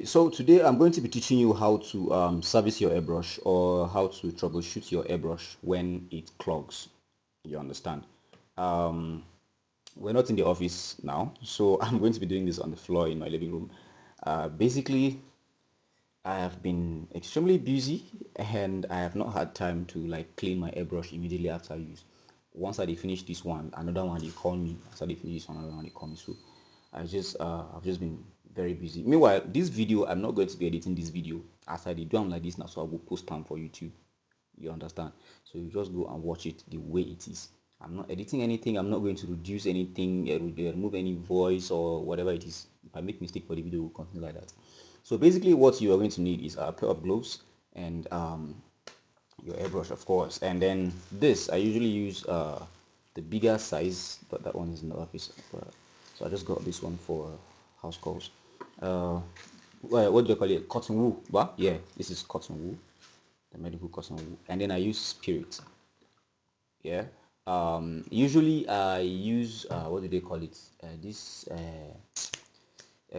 So today I'm going to be teaching you how to service your airbrush or how to troubleshoot your airbrush when it clogs. You understand? Um, we're not in the office now, so I'm going to be doing this on the floor in my living room. Basically, I have been extremely busy and I have not had time to like clean my airbrush immediately after use. Once I finish this one, another one they call me. After they finish this one, another one they call me. So I've just been very busy. Meanwhile, this video I'm not going to be editing this video as I did do them like this now, so I will post them for YouTube. You understand? So you just go and watch it the way it is. I'm not editing anything. I'm not going to reduce anything, remove any voice or whatever it is. If I make mistake for the video, we'll continue like that. So basically what you are going to need is a pair of gloves and your airbrush, of course. And then this, I usually use the bigger size, but that one is in the office. So I just got this one for house calls. What do you call it? Cotton wool, but yeah, this is cotton wool, the medical cotton wool. And then I use spirit. Yeah. Usually I use what do they call it? This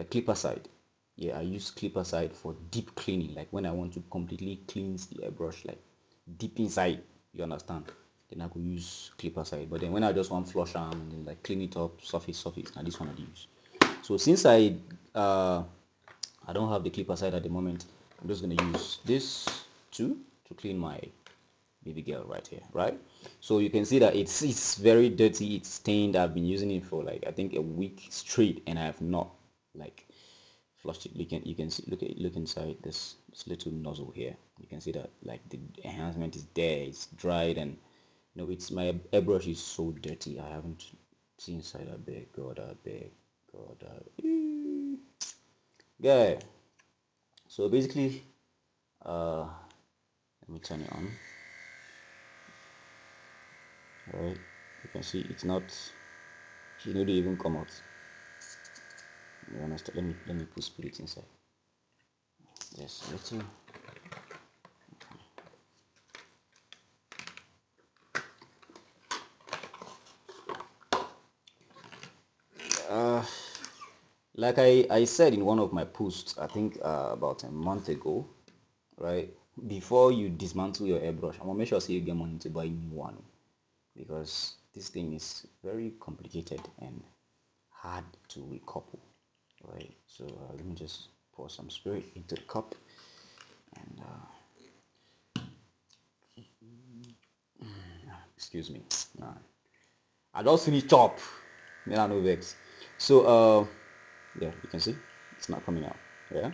clipper side. Yeah, I use clipper side for deep cleaning, like when I want to completely cleanse the airbrush, like deep inside. You understand? Then I could use clipper side. But then when I just want flush arm and then like clean it up, surface, now this one I use. So since I don't have the clipper side at the moment, I'm just gonna use this too to clean my baby girl right here, right? So you can see that it's very dirty, it's stained. I've been using it for like I think a week straight and I have not like flushed it. You can see, look inside this little nozzle here. You can see that like the enhancement is there, it's dried, and you know it's my airbrush is so dirty. I haven't seen inside. I beg God, I beg God, yeah. So basically let me turn it on. All right, you can see it's not, it didn't even come out. You understand? Let me put spirit inside. Just a little. Uh, like I said in one of my posts, I think about a month ago, right? Before you dismantle your airbrush, I'm gonna make sure so you get money to buy a new one because this thing is very complicated and hard to recouple, right? So let me just pour some spirit into the cup and excuse me. Nah. I just finished chop. Then I know vex. So yeah, you can see it's not coming out. Yeah.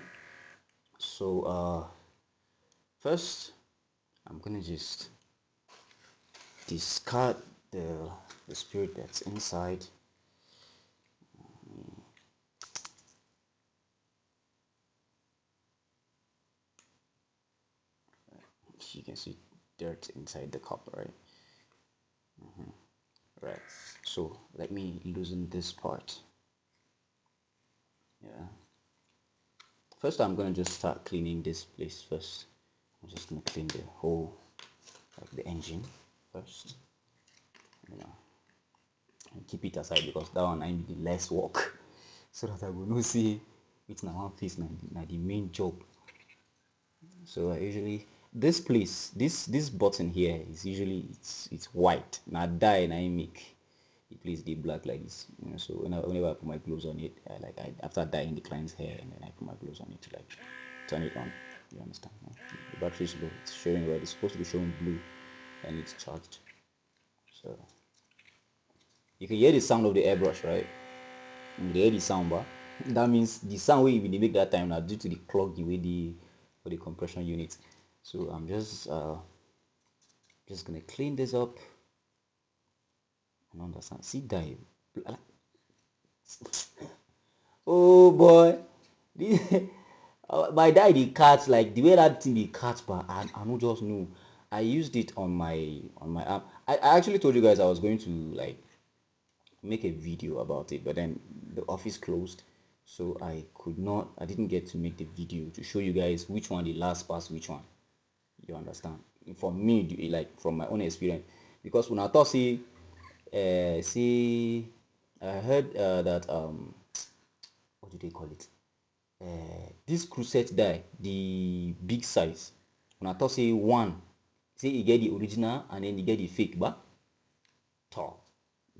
So first I'm gonna just discard the spirit that's inside. You can see dirt inside the cup, right? Right. So let me loosen this part. Yeah. First I'm gonna just start cleaning this place first. I'm just gonna clean the whole, like the engine first. You know, and keep it aside because that one I need the less work. So that I will not see it's now one face now the main job. So I usually this place this button here is usually it's white. Now dye and I make the place the black like this. You know, so whenever I put my gloves on it, after dyeing the client's hair and then I put my gloves on it to like turn it on. You understand? The battery is low. It's showing red. It's supposed to be showing blue and it's charged. So you can hear the sound of the airbrush, right? You hear the sound bar. That means the sound way we make that time now due to the clog the way the for the compression unit. So I'm just gonna clean this up and understand. See that? Oh boy, my dad the cat like the way that thing the cat, but I don't just know. I used it on my arm. I actually told you guys I was going to like make a video about it, but then the office closed, so I didn't get to make the video to show you guys which one the last past which one. You understand? For me, like from my own experience, because when I thought see I heard that what do they call it, this cruset die, the big size, when I thought say one, say you get the original and then you get the fake, but talk.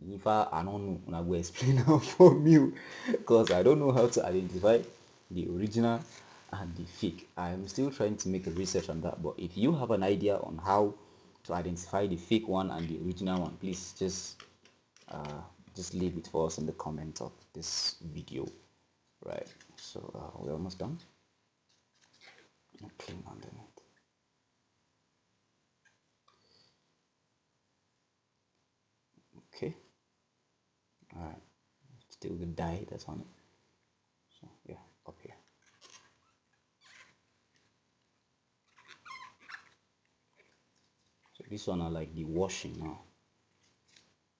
If I don't know, and I will explain how for me because I don't know how to identify the original and the fake. I'm still trying to make a research on that, but if you have an idea on how to identify the fake one and the original one, please just leave it for us in the comments of this video. Right, so we're almost done. Clean underneath. Okay, all right, still the dye that's on it. So yeah, up here. So this one are like the washing now.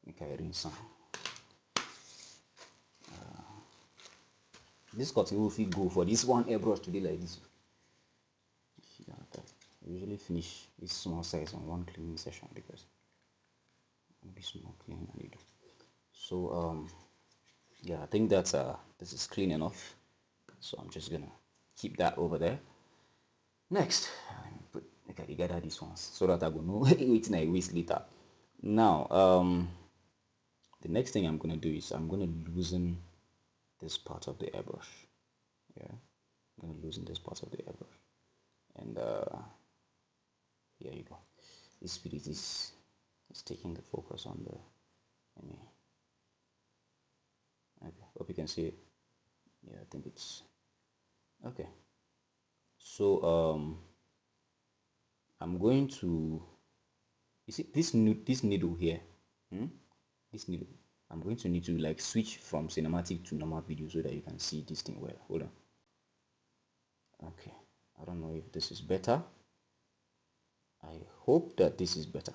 Okay, rinse. This cutting will fit go for this one airbrush today like this. I usually finish this small size on one cleaning session because this small cleaning I need. So yeah, I think that's this is clean enough. So I'm just gonna keep that over there. Next, I gather these ones so that I will know waiting I waste later. Now, the next thing I'm gonna do is I'm gonna loosen this part of the airbrush. Yeah, I'm gonna loosen this part of the airbrush, and here you go. This spirit is taking the focus on the. Okay, hope you can see it. Yeah, I think it's okay. So I'm going to. You see this needle here. This needle. I'm going to need to like switch from cinematic to normal video so that you can see this thing well. Hold on. Okay, I don't know if this is better. I hope that this is better.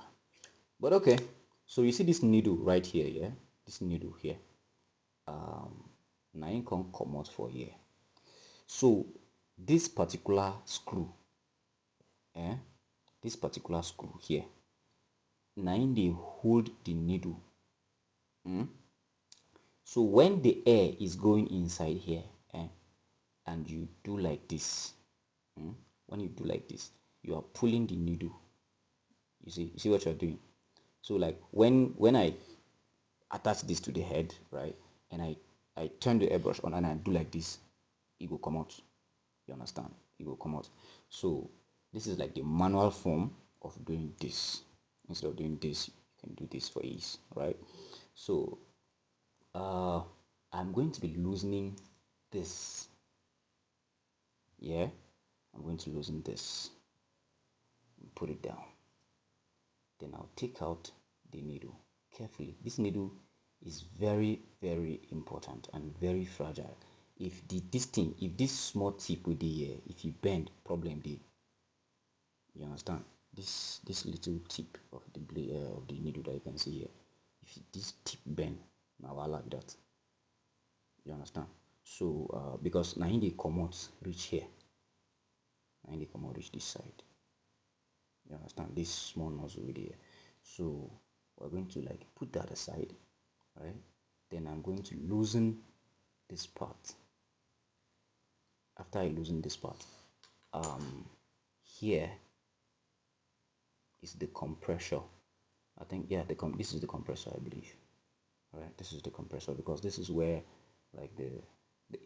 But okay, so you see this needle right here, yeah? This needle here. Now you can come out for here. So this particular screw, eh? This particular screw here. Now they hold the needle. So when the air is going inside here, and you do like this, when you do like this, you are pulling the needle. You see what you're doing. So like when I attach this to the head, right, and I turn the airbrush on and I do like this, it will come out. You understand? It will come out. So this is like the manual form of doing this. Instead of doing this, you can do this for ease, right? So I'm going to be loosening this. Yeah, I'm going to loosen this and put it down. Then I'll take out the needle carefully. This needle is very important and very fragile. If this small tip with the if you bend, problem there. You understand? This little tip of the blade of the needle that you can see here. If this tip bend, now I like that. You understand? So because now they come out reach here, now they come out reach this side. You understand? This small nozzle with here. So we're going to like put that aside, right? Then I'm going to loosen this part. After I loosen this part, here is the compressor. I think yeah, this is the compressor, I believe. All right, this is the compressor because this is where like the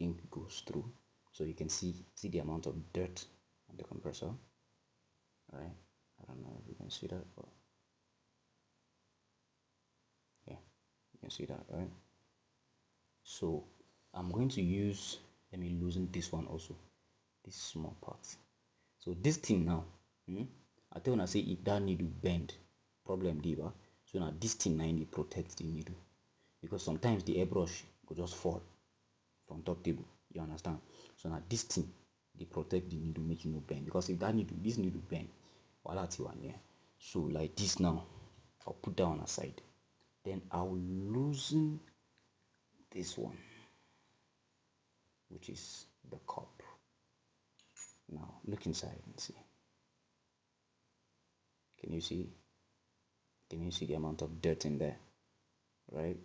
ink goes through, so you can see the amount of dirt on the compressor. All right, I don't know if you can see that, but yeah, you can see that, right? So I'm going to use, let me loosen this one also, this small part. So this thing now, I tell you say if that needle bend, problem diva. So now this thing now it protects the needle because sometimes the airbrush will just fall from top table. You understand? So now this thing they protect the needle, make it no bend because if that needle, this needle bend, voila, one here. So like this now, I'll put that one aside. Then I'll loosen this one, which is the cup. Now look inside and see. Can you see? Can you see the amount of dirt in there? Right?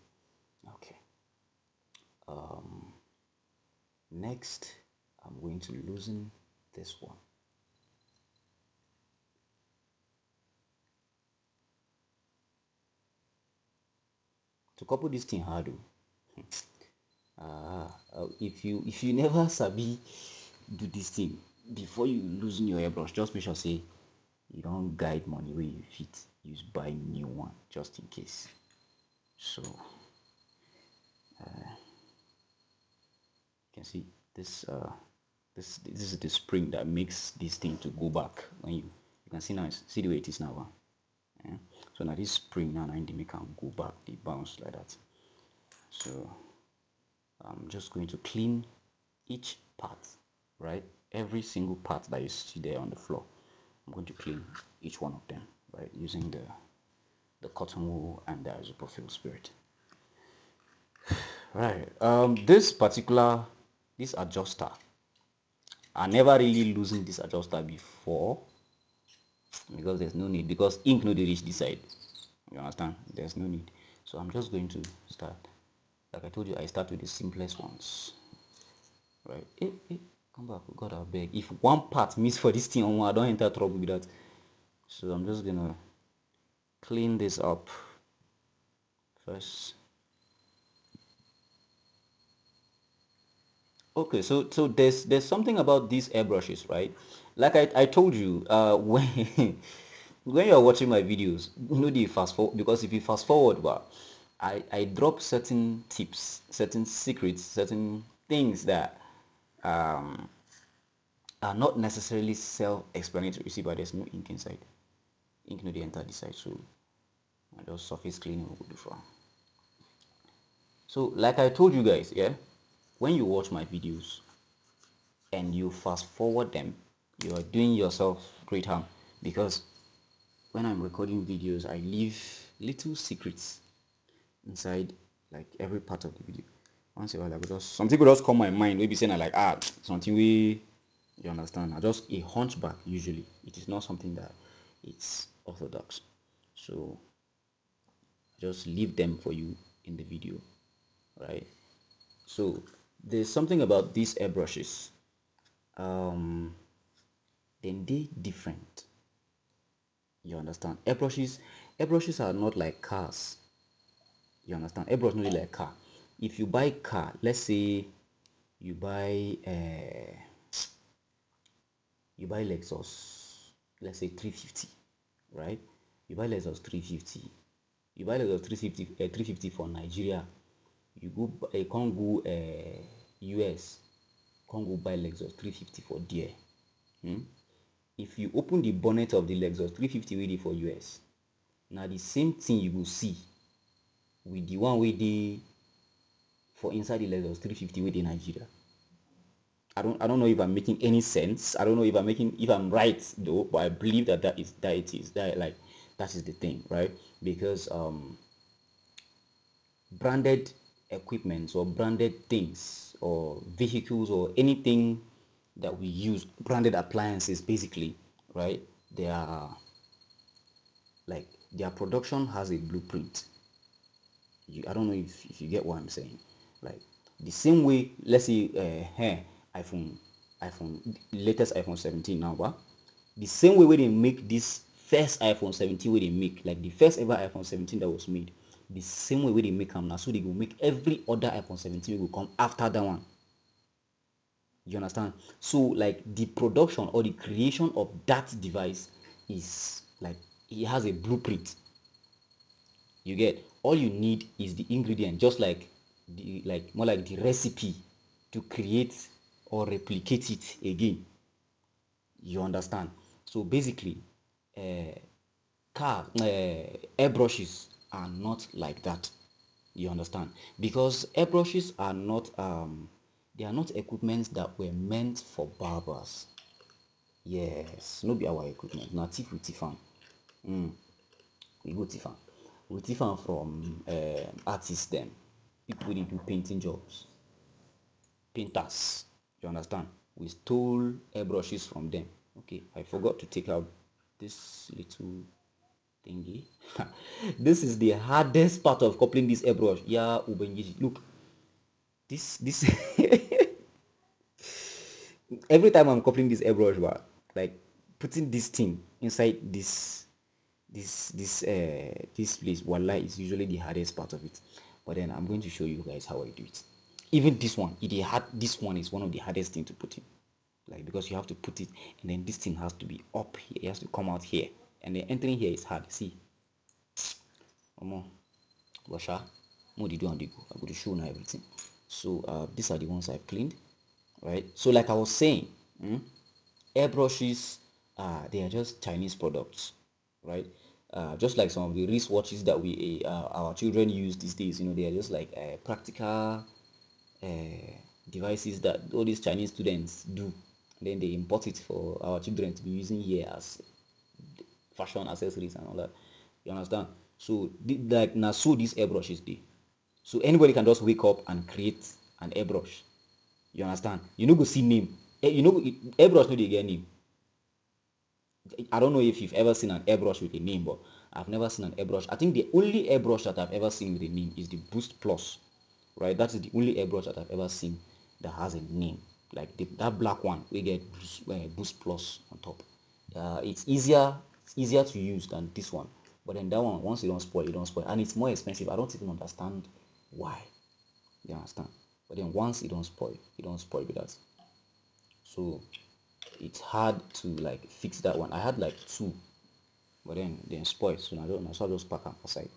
Okay. Next, I'm going to loosen this one. To couple this thing hard, if you never sabi do this thing before you loosen your airbrush, just make sure say you don't guide money where you fit use buy new one just in case. So you can see this this is the spring that makes this thing to go back. When you can see now, see the way it is now. Yeah? So now this spring now they make can go back, they bounce like that. So I'm just going to clean each part, right? Every single part that you see there on the floor, I'm going to clean each one of them, right? Using the cotton wool and the isopropyl spirit. Right. This adjuster, I never really loosened this adjuster before because there's no need, because ink no dey reach this side. You understand? There's no need. So I'm just going to start. Like I told you, I start with the simplest ones. Right? Come back, God I beg. If one part miss for this thing, I don't enter trouble with that. So I'm just gonna clean this up first. Okay, so there's something about these airbrushes, right? Like I told you, when you're watching my videos, the fast forward, because if you fast forward, but I drop certain tips, certain secrets, certain things that um, are not necessarily self-explanatory. See, but there's no ink inside. Ink no dey enter this side, so I just surface cleaning will do for. So like I told you guys, yeah, when you watch my videos and you fast forward them, you are doing yourself great harm, because when I'm recording videos, I leave little secrets inside like every part of the video. Once in a while, I just something will just come my mind. Maybe saying like something we, you understand. I just a hunchback usually. It is not something that it's orthodox. So just leave them for you in the video, right? So there's something about these airbrushes. Then they different. You understand? Airbrushes are not like cars. You understand? Airbrush not like car. If you buy car, let's say you buy Lexus, let's say 350, right? You buy Lexus 350. You buy Lexus 350 for Nigeria. You go can't go US, can't go buy Lexus 350 for there. If you open the bonnet of the Lexus 350 ready for US, now the same thing you will see with the one way they for inside the Lexus 350 with the Nigeria. I don't know if I'm making any sense. I don't know if I'm right though, but I believe that that is the thing, right? Because branded equipment or branded things or vehicles or anything that we use, branded appliances basically, right? They are like their production has a blueprint. I don't know if you get what I'm saying. Like the same way, let's say iPhone latest iPhone 17 now, but the same way where they make this first iPhone 17 where they make like the first ever iPhone 17 that was made, the same way where they make them now, so they will make every other iPhone 17 will come after that one. You understand? So like the production or the creation of that device is like it has a blueprint. You get, all you need is the ingredient, just like more like the recipe to create or replicate it again. You understand? So basically, airbrushes are not like that. You understand? Because airbrushes are not they are not equipments that were meant for barbers. Yes, no be our equipment. Now thief we thief am. We go thief am. We thief am from artists them, people wey do painting jobs, painters. You understand? We stole airbrushes from them. Okay, I forgot to take out this little thingy. This is the hardest part of coupling this airbrush. Yeah, Ubengiji. Look, this every time I'm coupling this airbrush, but like putting this thing inside this place, voila, is usually the hardest part of it. But then I'm going to show you guys how I do it. Even this one, this one is one of the hardest thing to put in, like, because you have to put it, and then this thing has to be up here, it has to come out here, and then entering here is hard. See, washa, what did you do? I'm going to show now everything. So these are the ones I've cleaned, right? So like I was saying, airbrushes, they are just Chinese products, right? Just like some of the wristwatches that our children use these days, they are just like practical devices that all these Chinese students do. Then they import it for our children to be using here as fashion accessories and all that. You understand? So like now, so these airbrushes dey. So anybody can just wake up and create an airbrush. You understand? You no go see name. Airbrush no dey get name. I don't know if you've ever seen an airbrush with a name, but I've never seen an airbrush. I think the only airbrush that I've ever seen with a name is the Boost Plus, right? That is the only airbrush that I've ever seen that has a name. Like that black one, we get Boost Plus on top. It's easier to use than this one. But then that one, once you don't spoil, and it's more expensive. I don't even understand why. You understand? But then once it don't spoil, with that. So it's hard to like fix that one. I had like two, but then spoiled. So I don't know. So I just pack them aside.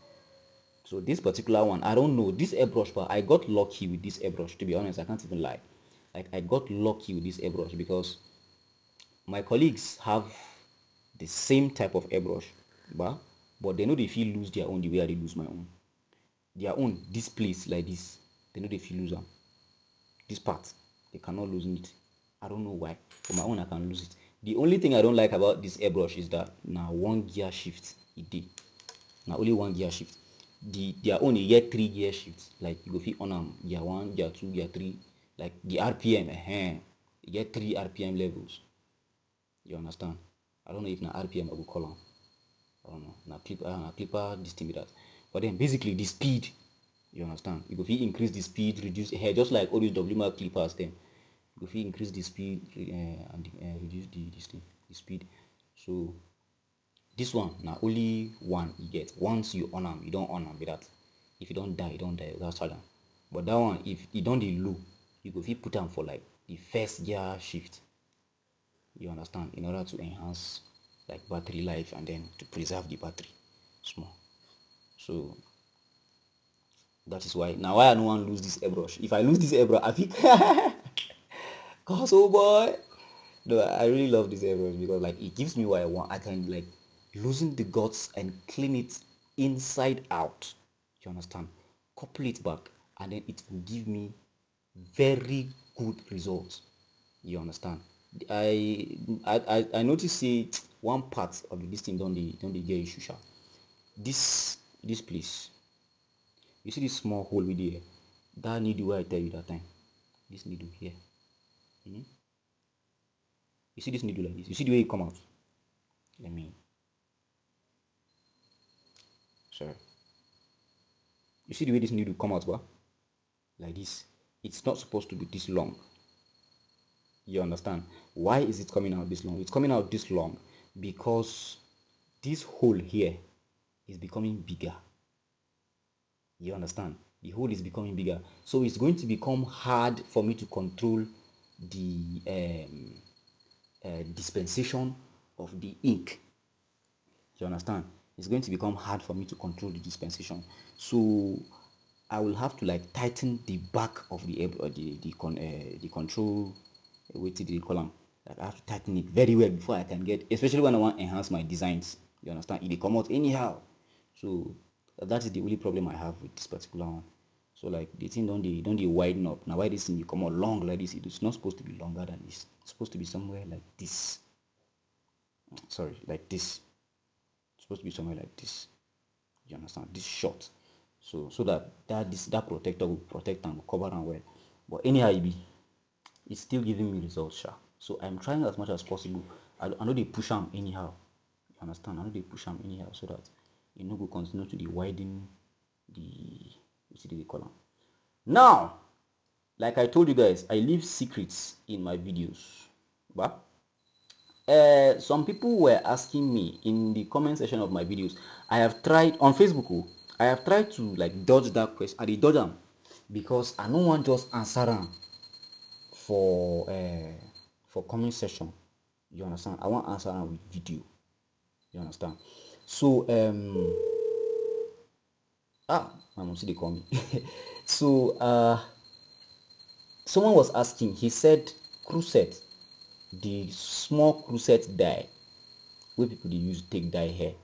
So this particular one, I don't know this airbrush, but I got lucky with this airbrush. To be honest, I can't even lie. Like I got lucky with this airbrush because my colleagues have the same type of airbrush, but they know they feel lose their own the way I lose my own. Their own, this place like this, they know they feel lose them. This part, they cannot lose it. I don't know why. For my own, I can lose it. The only thing I don't like about this airbrush is that now one gear shift it did. Now only one gear shift. Their own you get 3 gear shifts. Like you go fit on them gear 1, gear 2, gear 3. Like the RPM, you get 3 RPM levels. You understand? I don't know if na RPM I go call them. I don't know. Na clipper this thing with that. But then basically the speed, you understand? You go fit increase the speed, reduce here, just like all these WMAC clippers then. You go fit increase the speed and reduce the speed. So this one now only one you get. Once you on them, you don't on them with that. If you don't die, you don't die. That's charge. But that one, if you don't dey low, you go fit put them for like the first gear shift. You understand? In order to enhance like battery life and then to preserve the battery small. So that is why now why I don't want to lose this airbrush. If I lose this airbrush, I think cause oh boy. No, I really love this airbrush because like it gives me what I want. I can like loosen the guts and clean it inside out. You understand? Couple it back and then it will give me very good results. You understand? I notice say one part of this thing don't they get issue sha. This place. You see this small hole with there? That needle where I tell you that time. This needle here. You see this needle like this? You see the way it come out? Let me sorry. You see the way this needle come out, like this. It's not supposed to be this long. You understand? Why is it coming out this long? It's coming out this long because this hole here is becoming bigger. You understand? The hole is becoming bigger. So it's going to become hard for me to control the dispensation of the ink. You understand? It's going to become hard for me to control the dispensation. So I will have to like tighten the back of the control. What did they call them? Like I have to tighten it very well before I can get, especially when I want to enhance my designs. You understand? It come out anyhow. So that is the only problem I have with this particular one. So like the thing don't they widen up. Now why this thing you come out long like this? It's not supposed to be longer than this. It's supposed to be somewhere like this. Sorry, like this. It's supposed to be somewhere like this. You understand? This short. So that protector will protect and cover and well. But anyhow it be, it's still giving me results, sha. So I'm trying as much as possible. I know they push them anyhow. You understand? I know they push them anyhow so that you know go continue to the widen the what do they call them. Now like I told you guys, I leave secrets in my videos. But some people were asking me in the comment section of my videos. I have tried on Facebook. Oh, I have tried to like dodge that question. I did dodge them because I don't want just answer them for comment section. You understand? I want answer them with video. You understand? So my mom see they call me. So someone was asking. He said cruset, the small cruset die where people they use take dye hair.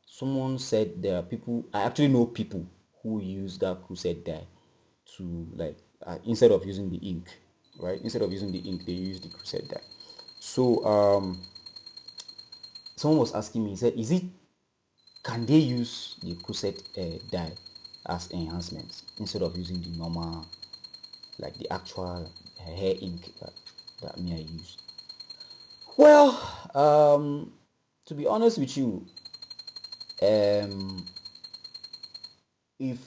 Someone said there are people, I actually know people who use that cruset dye to like instead of using the ink, right? Instead of using the ink, they use the cruset dye. So someone was asking me, he said, can they use the cruset dye as enhancements instead of using the normal, like the actual hair ink that me I use? Well, to be honest with you, if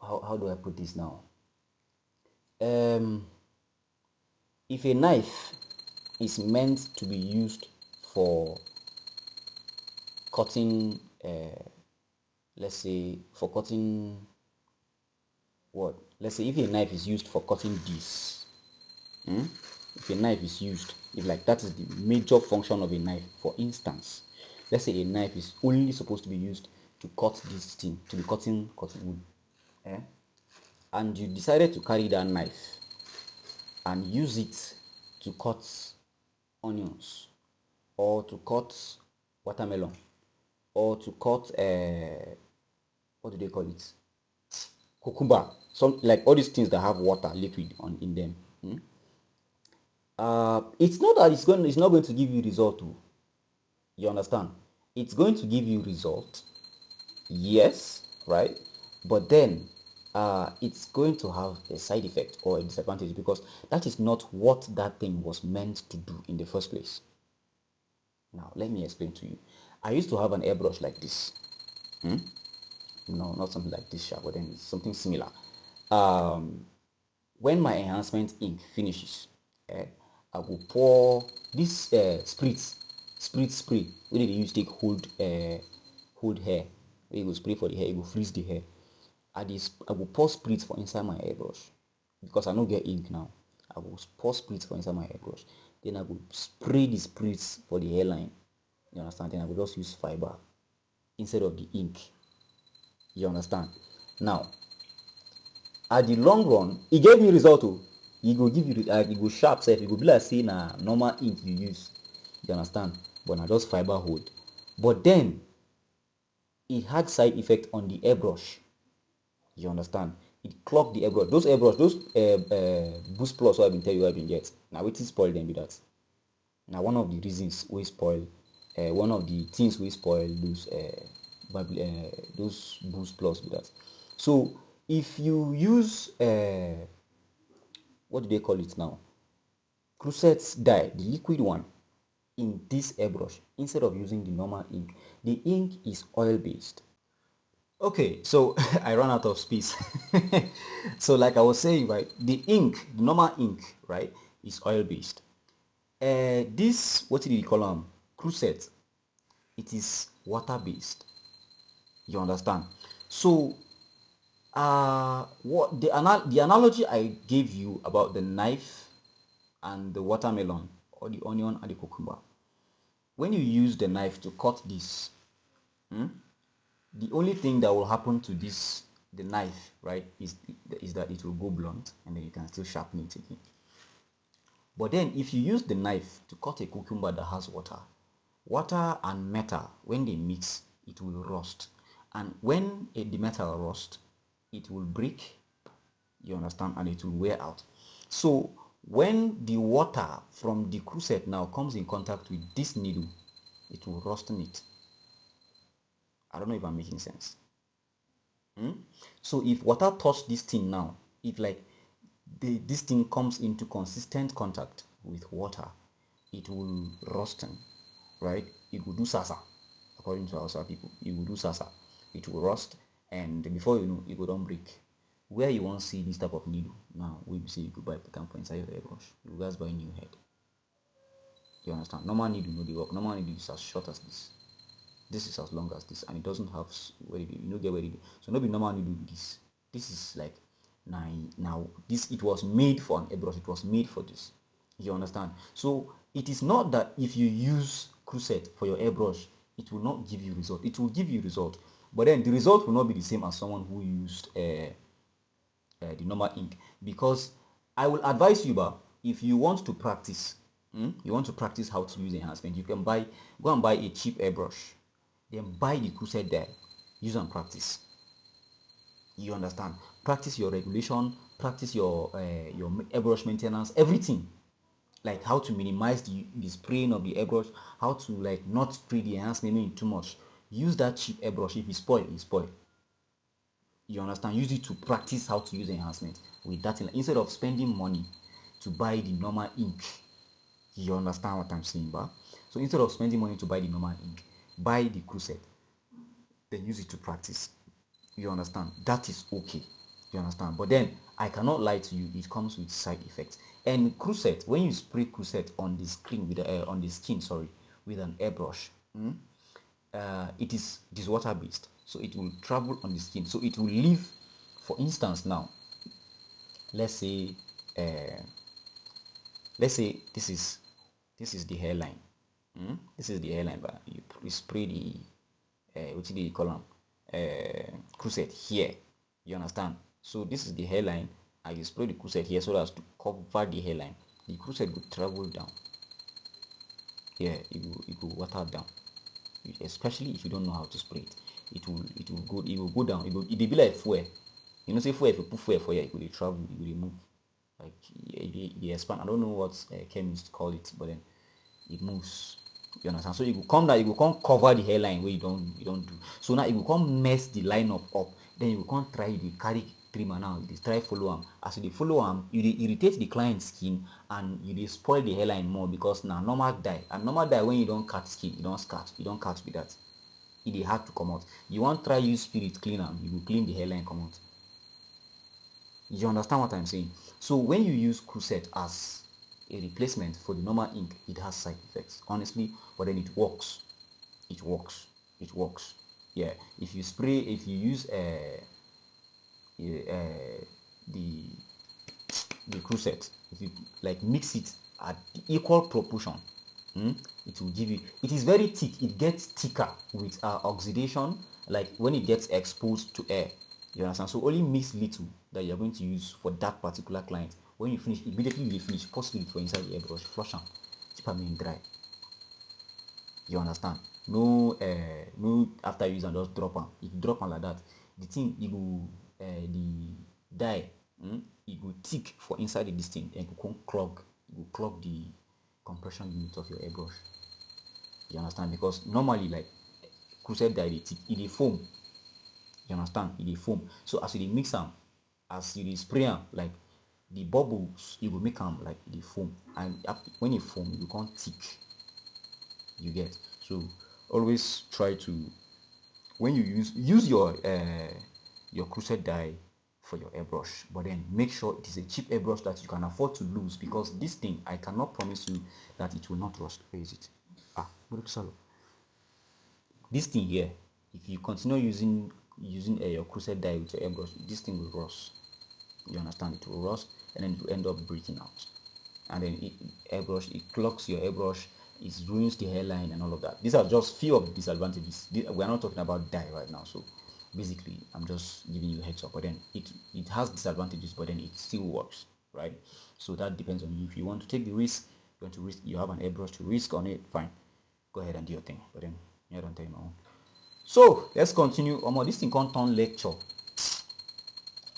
how do I put this now? Um, if a knife is meant to be used for cutting, let's say for cutting what? Let's say if a knife is used for cutting this, if a knife is used, if like that is the major function of a knife, for instance, let's say a knife is only supposed to be used to cut this thing, to be cutting wood, and you decided to carry that knife and use it to cut onions or to cut watermelon or to cut what do they call it, cucumber, some like all these things that have water liquid on in them. It's not that it's not going to give you result too. You understand? It's going to give you result, yes, right? But then it's going to have a side effect or a disadvantage because that is not what that thing was meant to do in the first place. Now let me explain to you. I used to have an airbrush like this. No, not something like this, but then it's something similar. When my enhancement ink finishes, I will pour this spray wey dey use take hold hair. Wey go spray for the hair, it go freeze the hair. I will pour spritz for inside my airbrush because I no get ink now. I will pour spritz for inside my airbrush. Then I will spray the spritz for the hairline. You understand? Then I will just use fiber instead of the ink. You understand? Now, at the long run, e gave me result o. E go give you e go sharp sef. E go be like say na normal ink you use. You understand? But na just fiber hold. But then it had side effect on the airbrush. You understand? It clogged the airbrush. Those airbrush, those boost plus what I been tell you I been get. Now wetin spoil them be that. Now one of the reasons we spoil, one of the things we spoil those boost plus be that. So if you use what do they call it now? Cruset dye, the liquid one, in this airbrush instead of using the normal ink. The ink is oil based. Okay, so I ran out of space. So like I was saying, right, the normal ink, right, is oil based. This, what did you call them? Cruset, it is water based. You understand? So what the analogy I gave you about the knife and the watermelon or the onion and the cucumber, when you use the knife to cut this, the only thing that will happen to the knife, right, is that it will go blunt and then you can still sharpen it again. But then if you use the knife to cut a cucumber that has water and metal, when they mix, it will rust. And when the metal rust, it will break, you understand, and it will wear out. So when the water from the cruset now comes in contact with this needle, it will rosten it. I don't know if I'm making sense. So if water touch this thing now, if like this thing comes into consistent contact with water, it will rosten, right? It will do sasa, according to our people. It will do sasa. It will rust, and before you know, it will don't break. where you want to see this type of needle now, we say you could buy put them for inside your airbrush. You guys buy new head. You understand? Normal needle no dey work. Normal needle is as short as this. This is as long as this, and it doesn't have where it, you know, get where it. So no be normal needle with this. This is like now this, it was made for an airbrush. It was made for this. You understand? So it is not that if you use cruset for your airbrush, it will not give you result. It will give you result, but then the result will not be the same as someone who used the normal ink. Because I will advise you, but if you want to practice, you want to practice how to use enhancement, you can go and buy a cheap airbrush, then buy the cruset die, use and practice. You understand? Practice your regulation, practice your airbrush maintenance, everything. Like how to minimize the spraying of the airbrush, how to like not spray the enhancement too much. Use that cheap airbrush. If it spoil, it spoil. You understand? Use it to practice how to use enhancement with that instead of spending money to buy the normal ink. You understand what I'm saying, ba? So instead of spending money to buy the normal ink, buy the cruset, then use it to practice. You understand? That is okay. You understand? But then I cannot lie to you, it comes with side effects. And cruset, when you spray cruset on the screen with on the skin, sorry, with an airbrush, it is water based, so it will travel on the skin, so it will leave. For instance, now let's say this is the hairline. This is the hairline, but you spray the what do you call them, cruset here. You understand? So this is the hairline, and you spray the cruset here so as to cover the hairline. The cruset will travel down. Yeah, it will water down. Especially if you don't know how to spray it, it will go down. It will be like fuel. You know, say fuel, if you put fuel for here, it will travel, it will move. Like it expand. I don't know what chemists call it, but then it moves. You understand? So it will come down, it will come cover the hairline where you don't do. So now it will come mess the line up. Then you will come try the carry trimmer now. You try follow them. As you follow them, you irritate the client's skin and you spoil the hairline more, because now normal dye, and normal dye when you don't cut skin, you don't cut with that. It hard to come out. You want try use spirit cleaner, you will clean the hairline come out. You understand what I'm saying? So when you use cruset as a replacement for the normal ink, it has side effects, honestly, but then it works. Yeah, if you use the cruset, if you like mix it at equal proportion, it will give you, it is very thick, it gets thicker with oxidation, like when it gets exposed to air. You understand? So only mix little that you're going to use for that particular client. When you finish, immediately you finish, pour spirit for inside the airbrush, flush them, keep them in dry. You understand? No no after use and just drop them. If you drop them like that, the thing it will the dye, it will thick for inside this thing, and it will clog. It will clog the compression unit of your airbrush. You understand? Because normally, like cruset dye, it foam. You understand? It foam. So as you mix them, as you spray them, like the bubbles, it will make them like the foam, and when it foam, it will become thick. You get? So always try to, when you use your cruset dye for your airbrush, but then make sure it is a cheap airbrush that you can afford to lose, because this thing, I cannot promise you that it will not rust. Where is it? This thing here, if you continue using your cruset dye with your airbrush, this thing will rust. You understand? It will rust, and then it will end up breaking out, and then it clogs your airbrush, it ruins the hairline and all of that. These are just few of the disadvantages. We are not talking about dye right now, so basically I'm just giving you a heads up. But then it has disadvantages, but then it still works, right? So that depends on you. If you want to take the risk, you have an airbrush to risk on it, fine, go ahead and do your thing. But then I don't tell you my own. So let's continue. This thing can't turn lecture.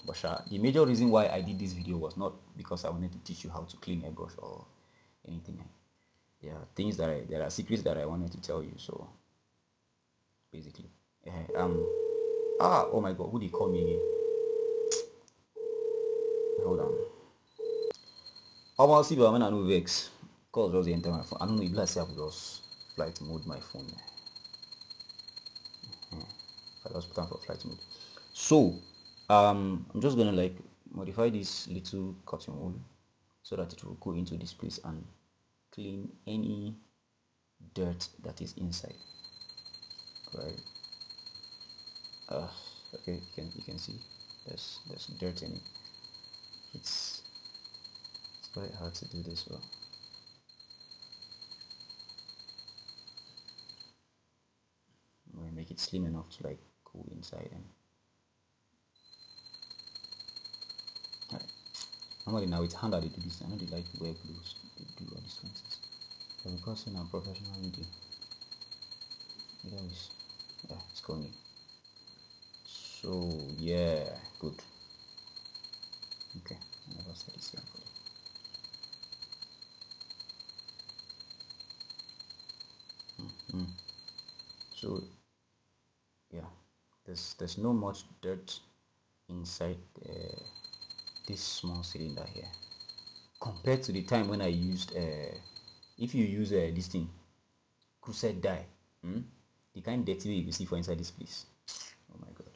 But the major reason why I did this video was not because I wanted to teach you how to clean airbrush or anything. There are things there are secrets that I wanted to tell you. So basically, oh my god, who did call me again? Hold on. I'll see when I know vex. Cause just enter my phone. I don't know if let's say I could just flight mode my phone. I just put on for flight mode. So I'm just gonna like modify this little cotton wool so that it will go into this place and clean any dirt that is inside. Right. Okay, you can see there's dirt in it. It's quite hard to do this well. I'm gonna make it slim enough to like go inside and right. Normally now it's hand that they do this. I know they like wear gloves to do all these things. But because in a professional video, it always it's going. So yeah, good. Okay, I never said this here for So yeah, there's no much dirt inside this small cylinder here compared to the time when I used if you use this thing cruset dye, the kind of dirty you will see for inside this place. Oh my god.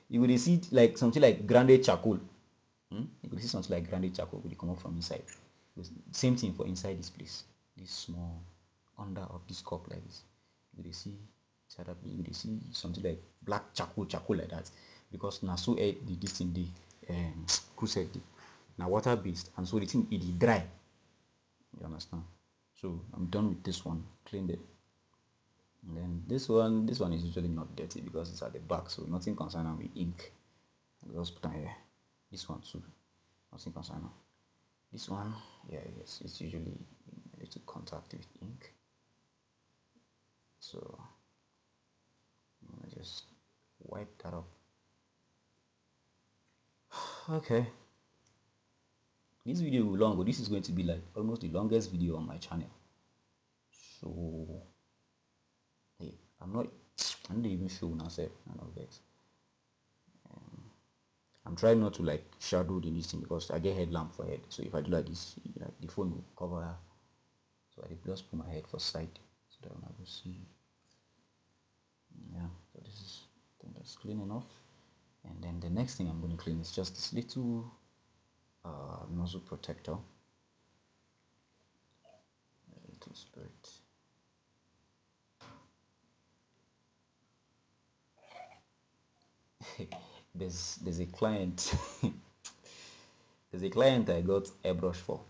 You will see like something like grounded charcoal. You will see something like grounded charcoal will come up from inside. Same thing for inside this place. This small under of this cup like this. You will see you will see something like black charcoal like that. Because now so this thing the cruset now water based and so the thing it dry. You understand? So I'm done with this one. Cleaned it. And then this one is usually not dirty because it's at the back, so nothing concerning with ink. I'll just put on here. This one too, nothing concerning. This one, yeah, yes, it's usually a little contact with ink. So I'm gonna just wipe that up. Okay. This video will long, but this is going to be like almost the longest video on my channel. So hey, I'm not even sure myself, none of this. I'm trying not to like shadow the this thing because I get headlamp for head. So if I do like this, like the phone will cover. So I just put my head for side so that when I will see. Yeah, so this is I think that's clean enough. And then the next thing I'm going to clean is just this little nozzle protector. A little spirit. there's a client there's a client I got AIRBRUSH for.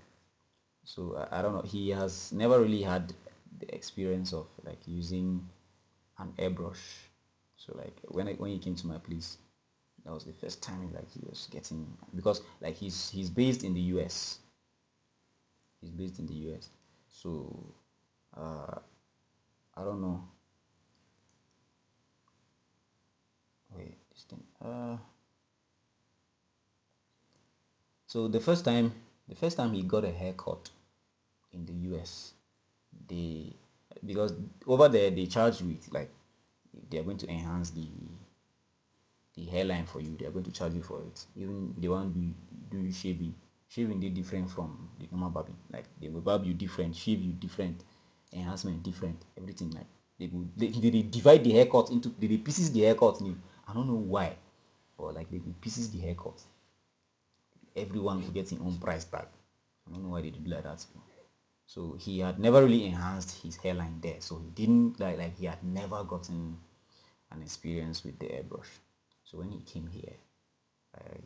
So I don't know, he has never really had the experience of like using an AIRBRUSH. So like when he came to my place, that was the first time like he was getting, because like he's based in the US. He's based in the US. So I don't know. Wait, this thing. So the first time he got a haircut in the US, they because over there they charge with like they are going to enhance the hairline for you. They are going to charge you for it. Even they want to do shaving. Shaving is different from the normal barbing. Like they will barb you different, shave you different, enhancement different, everything like they divide the haircut into they pieces the haircut new. I don't know why, but like they pieces the haircut. Everyone will get his own price tag. I don't know why they do like that. So he had never really enhanced his hairline there. So he didn't like he had never gotten an experience with the AIRBRUSH. So when he came here, I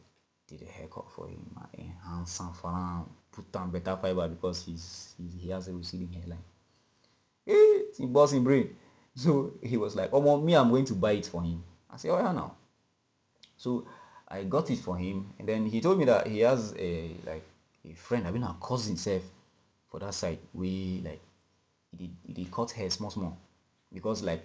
did a haircut for him. I enhanced some for him, put on better fiber because he has a receding hairline. He boss in brain. So he was like, "Oh, me, I'm going to buy it for him." I said, "Oh yeah, now." So I got it for him, and then he told me that he has a friend, I mean a cousin self for that side. We like he cut hair small because like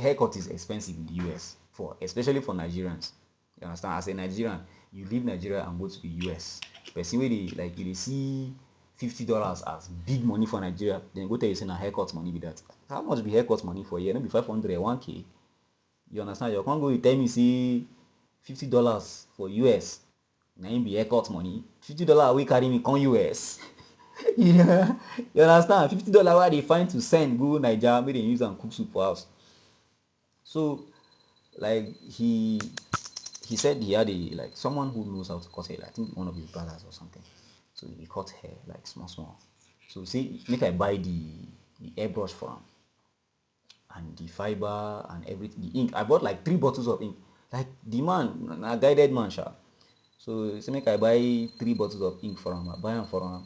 haircut is expensive in the US for especially for Nigerians. You understand? As a Nigerian, you leave Nigeria and go to the US. Person wey dey like you dey see $50 as big money for Nigeria, then go tell you say na haircut money be that. How much be haircut money for here? No be 500, 1K. You understand? You can't go tell me say $50 for US. Na him be haircut money. $50 wey carry me come US. Yeah, you understand? $50 wey I dey find to send go Naija make dem use am cook soup for house. So like he said he had a like someone who knows how to cut hair. I think one of his brothers or something. So he cut hair like small. So see, make I buy the airbrush for him and the fiber and everything. The ink. I bought like 3 bottles of ink. Like the man, a guided man, sha. So say make I buy 3 bottles of ink for him. I buy them for him.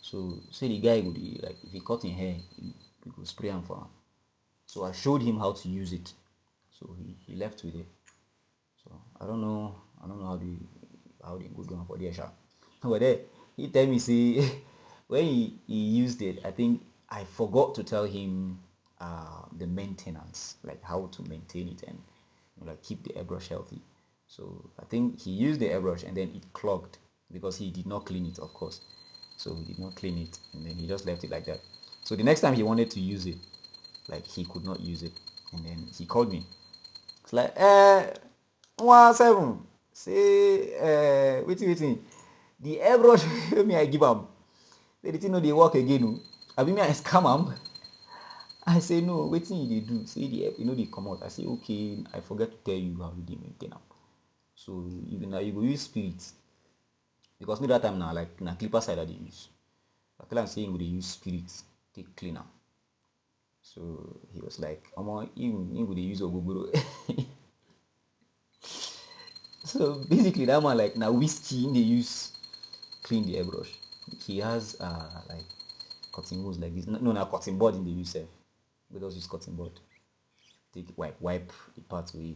So say the guy would like if he cut in hair, he could spray him for him. So I showed him how to use it. So he left with it. So I don't know how they go down for the sha. But then he tell me say when he used it, I think I forgot to tell him the maintenance, like how to maintain it and like keep the airbrush healthy. So I think he used the airbrush and then it clogged because he did not clean it, of course. So he did not clean it and then he just left it like that. So the next time he wanted to use it, like he could not use it, and then he called me. It's like 1 7 say waiting the airbrush me I give am say the thing no dey work again o abi me I scam am. I say no, wetin you dey do? Say the you know dey comot. I say okay, I forget to tell you how you dey maintain am. So you go use spirit because me that time na like na clipper side I dey use. I tell am say you go dey use spirit take clean am. So he was like, omo, him go dey use ogogoro. So basically that man like now whiskey in the use clean the airbrush. He has like cutting wood like this. No, na cutting board in the use we just use cutting board. Take wipe the part where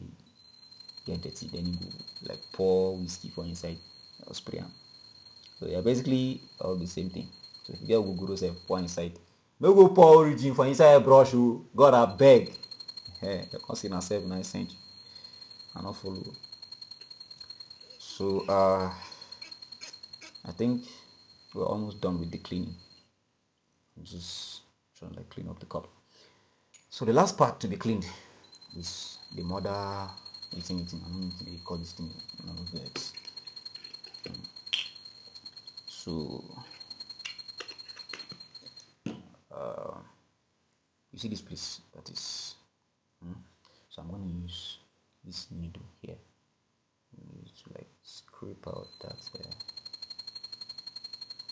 get dirty, then you go like pour whiskey for inside or spray am. So yeah, basically all the same thing. So if you get ogogoro self pour inside. No go pour origin for inside airbrush o. God abeg. You can't see na self na send you. I not follow. So I think we're almost done with the cleaning. I'm just trying to like clean up the cup. So the last part to be cleaned is the mother eating. I don't know if they call this thing. So you see this place that is. So I'm going to use this needle here to like scrape out that.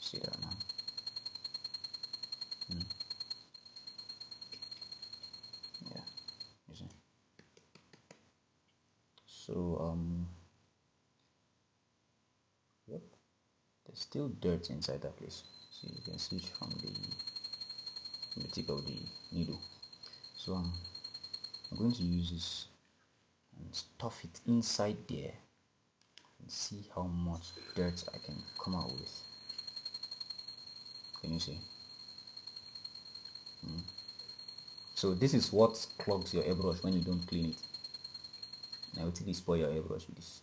See that now? Yeah, you see. So yep, there's still dirt inside that place. So you can see it from the tip of the needle. So I'm going to use this and stuff it inside there and see how much dirt I can come out with. Can you see? So this is what clogs your airbrush when you don't clean it. Now it will spoil your airbrush with this.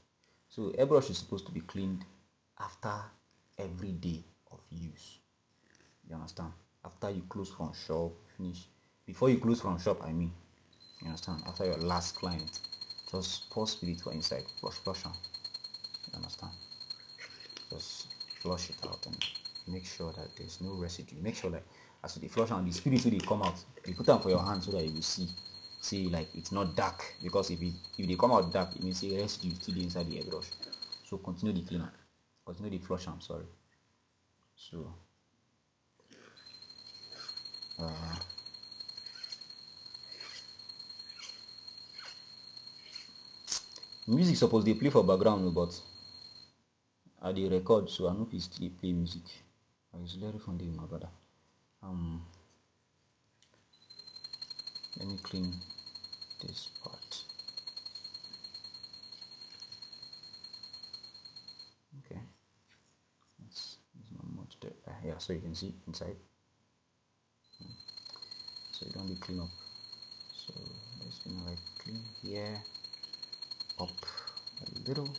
So airbrush is supposed to be cleaned after every day of use. You understand? After you close from shop, finish. Before you close from shop, I mean. You understand? After your last client, just pour spirit for inside, flush on. You understand? Just flush it out and make sure that there's no residue. Make sure that as you flush on the spirit will come out, you put them for your hand so that you will see like it's not dark, because if they come out dark, it means the residue still inside the airbrush. So continue the cleaner, continue the flush. I'm sorry. So music supposed to play for background, but I dey record, so I no fit still play music. I was very funny with my brother. Let me clean this part. Okay, it's not much there. Yeah, so you can see inside. So you don't need clean up. So just gonna like clean here up a little.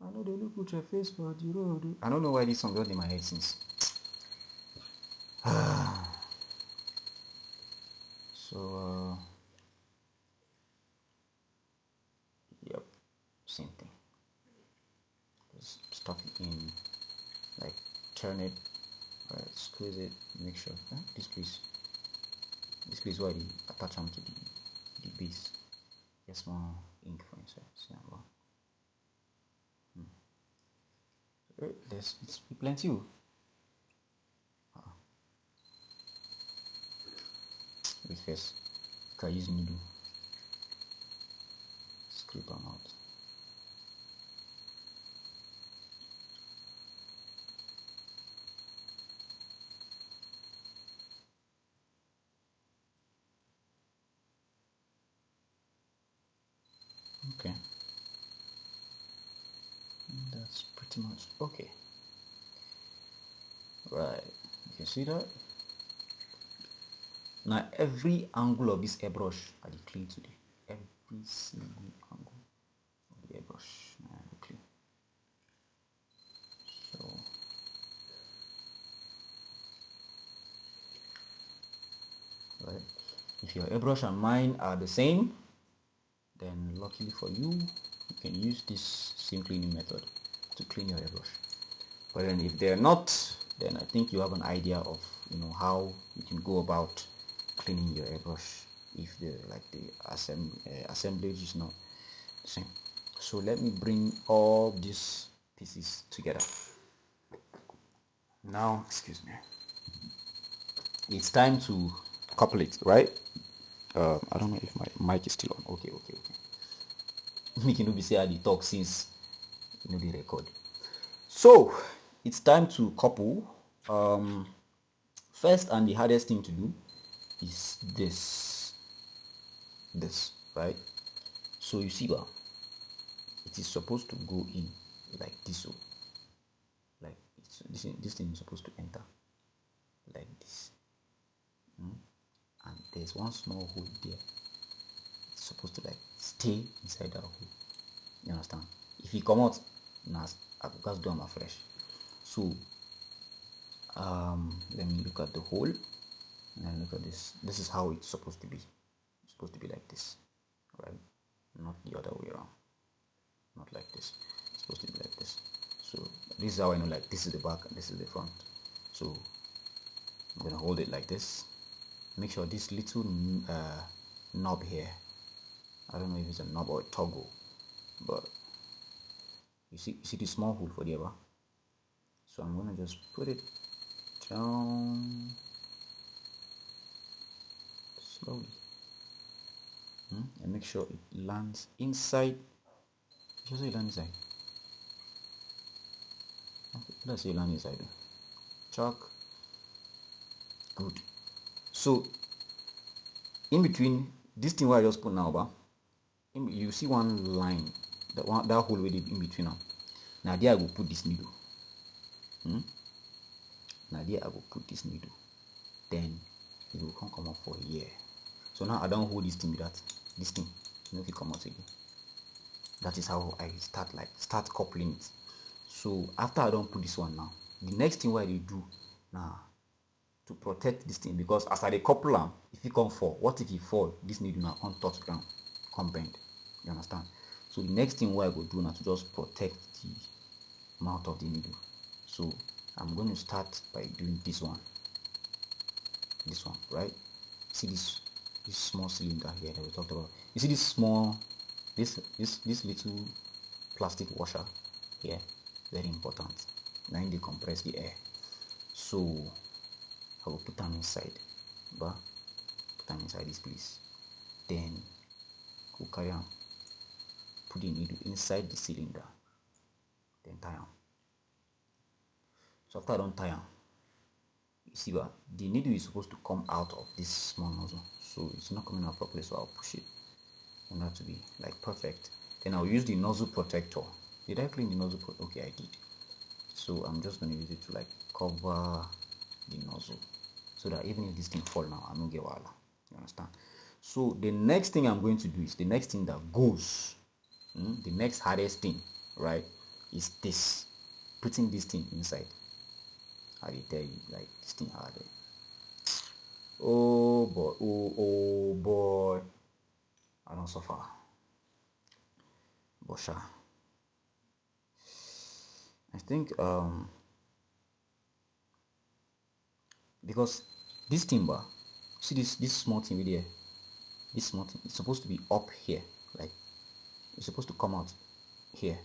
I know they look at your face for the road. I don't know why this song got in my head since. So yep, same thing. Just stuff it in, like turn it, squeeze it, make sure this place. This place where they attach them to the base. Just more ink for inside. See how well. There's plenty. Wait first. Can I use needle? Scrape them out. Okay. That's pretty much okay. Right. You can see that. Now every angle of this airbrush I dey clean today. Every single angle of the airbrush I dey clean. So right. If your airbrush and mine are the same, then luckily for you, you can use this same cleaning method to clean your airbrush. But then if they're not, then I think you have an idea of how you can go about cleaning your airbrush if the assemblage is not the same. So let me bring all these pieces together. Now, excuse me. It's time to couple it, right? I don't know if my mic is still on. Okay. Me can be say I talk since the record. So it's time to couple. First and the hardest thing to do is this, right? So you see, well, it is supposed to go in like this, like this thing is supposed to enter like this, and there's one small hole there. It's supposed to like stay inside that hole. You understand? If you come out, now I just do them afresh. So let me look at the hole and then look at this. This is how it's supposed to be. It's supposed to be like this, right? Not the other way around. Not like this. It's supposed to be like this. So this is how I know, like, this is the back and this is the front. So I'm gonna hold it like this. Make sure this little knob here, I don't know if it's a knob or a toggle, but you see the small hole for the ever. So I'm gonna just put it down slowly, and make sure it lands inside. Just say it lands inside. Okay, let's say it lands inside. Chuck. Good. So in between this thing where I just put now, you see one line, that hole with it in between now. Now there I will put this needle. Now there I will put this needle. Then it will come up for here. So now I don't hold this thing with that. This thing, if it come out again. That is how I start coupling it. So after I don't put this one now, the next thing what I do now to protect this thing, because as I couple them, if it come fall, what if it fall? This needle now on touch ground, come bend. You understand? So the next thing what I go do now to just protect the mouth of the needle. So I'm going to start by doing this one, right? See this small cylinder here that we talked about. You see this small, this little plastic washer here, very important. Now they compress the air. So I will put them inside, but put them inside this place. Then we'll carry on, put the needle inside the cylinder, then tie on. So after I don't tie on, you see what the needle is supposed to come out of this small nozzle, so it's not coming out properly. So I'll push it, and that to be like perfect. Then I'll use the nozzle protector. Did I clean the nozzle? Okay, I did. So I'm just going to use it to like cover the nozzle, so that even if this thing fall now, I don't get wahala. You understand? So the next thing I'm going to do is the next thing that goes, the next hardest thing, right, is this, putting this thing inside. I will tell you, like, this thing hard. Oh boy, oh boy, I don't suffer. Bosha. I think because this timber, See this small thing right there. This small thing, it's supposed to be up here, like it's supposed to come out here.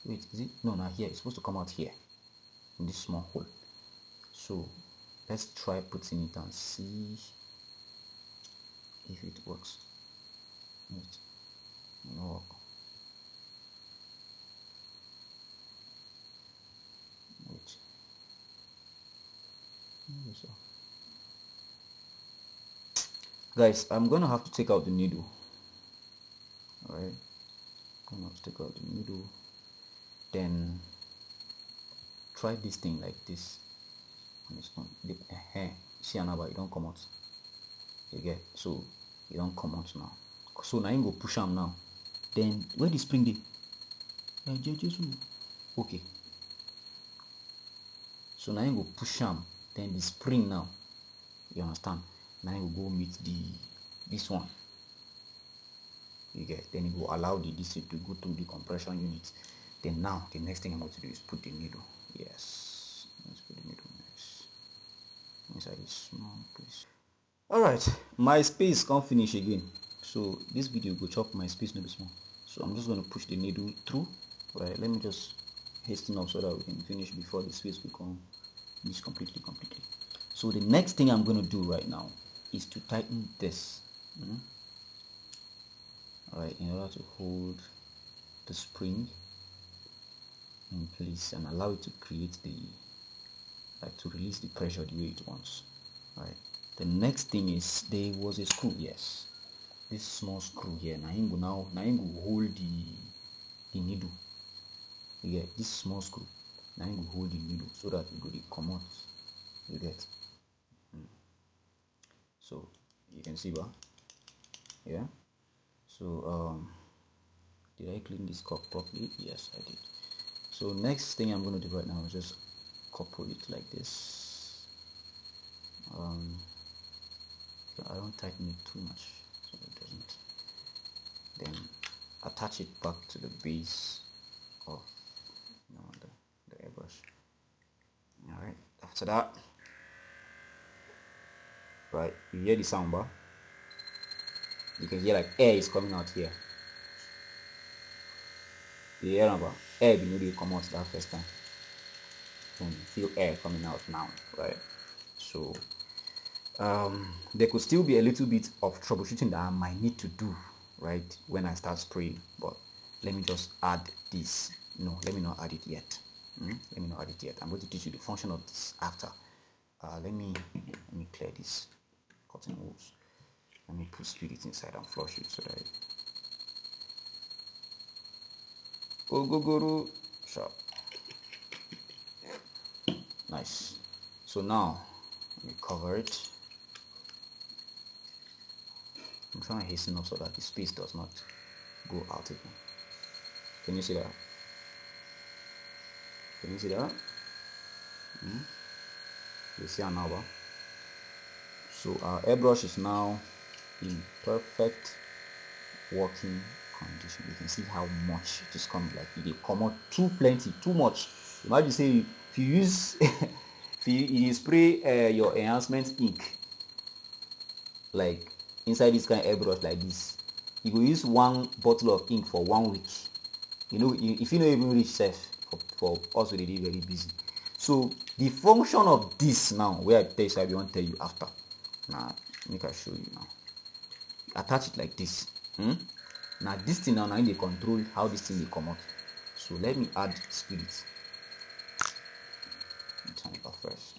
Wait, is it? No, not here. It's supposed to come out here in this small hole. So let's try putting it and see if it works. Wait, no. Wait. Guys, I'm gonna have to take out the needle. Alright, I'm gonna have to take out the needle. Then try this thing like this. And it's not the see another, it don't come out. You get, so it don't come out now. So now you go push them now. Then where the spring dey? Okay. So now you go push them. Then the spring now. You understand? Now you go meet this one. You get, then it will allow the DC to go through the compression unit. Then now the next thing I'm going to do is put the needle. Yes, let's put the needle next inside this small place. Alright, my space can't finish again, so this video go chop my space maybe small. So I'm just going to push the needle through. Right, let me just hasten up so that we can finish before the space become finish completely. So the next thing I'm going to do right now is to tighten this. Alright, in order to hold the spring in place and allow it to create the, like, to release the pressure the way it wants. Right, the next thing is there was a screw. Yes, this small screw here. Now you go hold the needle. You get this small screw. Now you go hold the needle so that it will come out. You get. So you can see, but yeah. So did I clean this cup properly? Yes, I did. So next thing I'm going to do right now is just couple it like this. I don't tighten it too much so it doesn't. Then attach it back to the base of the airbrush. Alright, after that, right, you hear the sound bar. You can hear like air is coming out here. You hear about air being able to come out that first time. And you feel air coming out now, right? So there could still be a little bit of troubleshooting that I might need to do, right, when I start spraying, but let me just add this. No, let me not add it yet. Let me not add it yet. I'm going to teach you the function of this after. Let me clear this cotton wools. Let me put spirit inside and flush it so that it go sharp. Nice. So now let me cover it. I'm trying to hasten up so that the space does not go out again. Can you see that? Can you see that? You see another. So our airbrush is now in perfect working condition. You can see how much it is coming. Like it come out too plenty, too much. Imagine say if you use if you spray your enhancement ink like inside this kind of airbrush like this, you go use one bottle of ink for 1 week. You know, if you don't even reach safe for us we dey very busy. So the function of this now, where I tell you, so I want to tell you after. Now make I show you now. Attach it like this. Now this thing now they control how this thing will come out. So let me add spirit. Turn it off first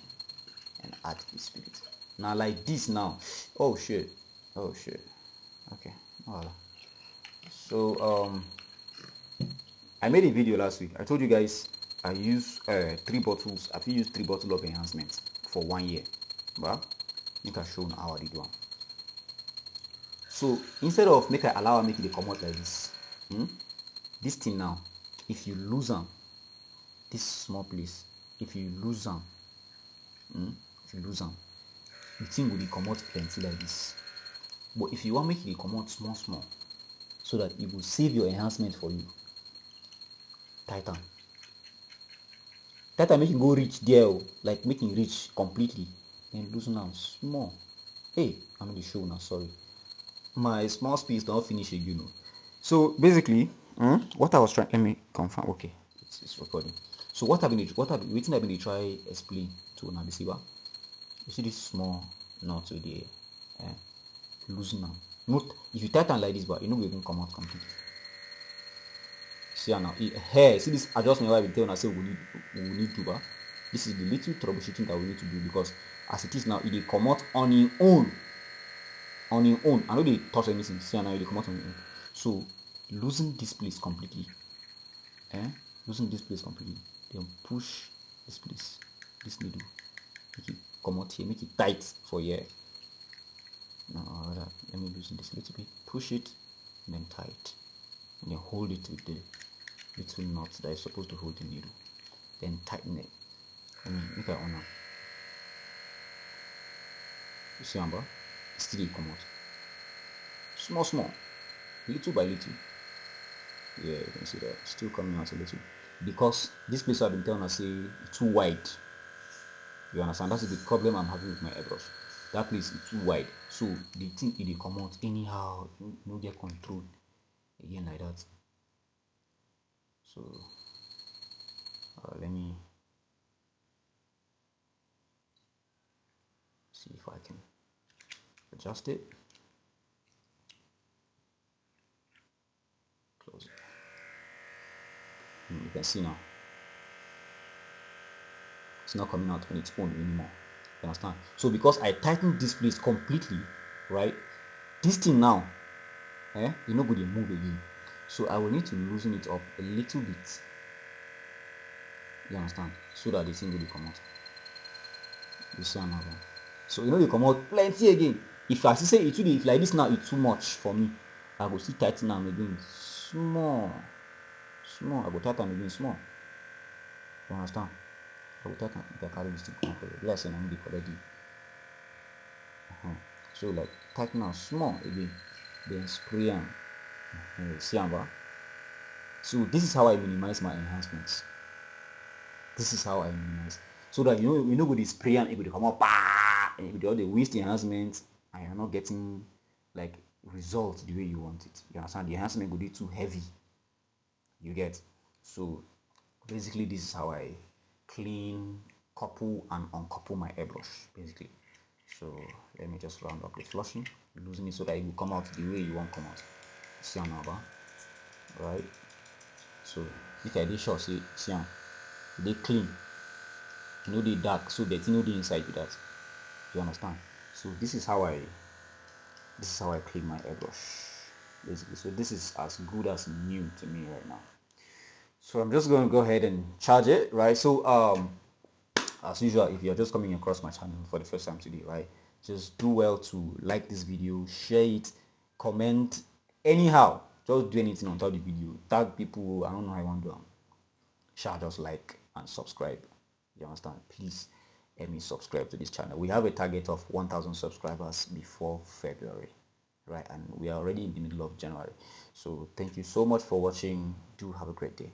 and add the spirit. Now like this now. Oh shit. Okay. Voilà. So I made a video last week. I told you guys I use 3 bottles. I've used 3 bottles of enhancements for 1 year. But make I show now how I did one. So instead of make I allow make it come out like this, this thing now, if you lose them, this small place, if you lose them, the thing will come out plenty like this. But if you want make it come out small, so that it will save your enhancement for you, tighten make it go reach there, like make it reach completely, then loosen them small. Hey, I'm in the show now, sorry. My small speed not finish again, you know. So basically, what I was trying, let me confirm. Okay, it's recording. So what I've been waiting, I've been try explain to now this. You see this small knot with the loosen now. Not if you tighten like this, but you know we can come out completely. See now, here, see this adjustment why we tell us say we need to. This is the little troubleshooting that we need to do, because as it is now, it come out on its own. On your own. I know they touch anything. See now they come out on your own. So losing this place completely. Losing this place completely. Then push this place. This needle. Make it come out here. Make it tight for here. Now let me loosen this a little bit. Push it and then tight. And then hold it with the little knot that is supposed to hold the needle. Then tighten it. Make it on now. You see Amber? Still come out. Small. Little by little. Yeah, you can see that still coming out a little, because this place I've been telling us say it's too wide. You understand? That's the problem I'm having with my airbrush. That place is too wide, so the thing it come out anyhow. No get control again like that. So let me see if I can adjust it. Close it. You can see now it's not coming out on its own anymore. You understand? So because I tightened this place completely, right? This thing now, you know, go dey move again. So I will need to loosen it up a little bit. You understand? So that the thing will come out. You see another. So you know they come out plenty again. If I say it will be, if like this now it's too much for me, I go still tighten am again small. I go tighten am again small. You understand? I go tighten if I carry this thing come for you. Let's say I need to collect it. So like tighten am small again, then spray am. See am ba? So this is how I minimize my enhancements. This is how I minimize, so that you know go dey spray and it go come up, and with all the waste enhancements, and you're not getting like results the way you want it. You understand? The enhancement go be too heavy. You get? So basically, this is how I clean, couple, and uncouple my airbrush. Basically. So let me just round up the flushing, loosen it so that it will come out the way you want come out. See another, right? So if I did short, see they clean. You know they dark, so the thing no dey inside with that. You understand? So this is how I clean my airbrush basically. So this is as good as new to me right now. So I'm just going to go ahead and charge it, right? So as usual, if you're just coming across my channel for the first time today, right, just do well to like this video, share it, comment, anyhow, just do anything on top of the video, tag people. I don't know how I want to do them. Shall just like and subscribe. You understand? Please let me subscribe to this channel. We have a target of 1,000 subscribers before February, right? And we are already in the middle of January. So thank you so much for watching. Do have a great day.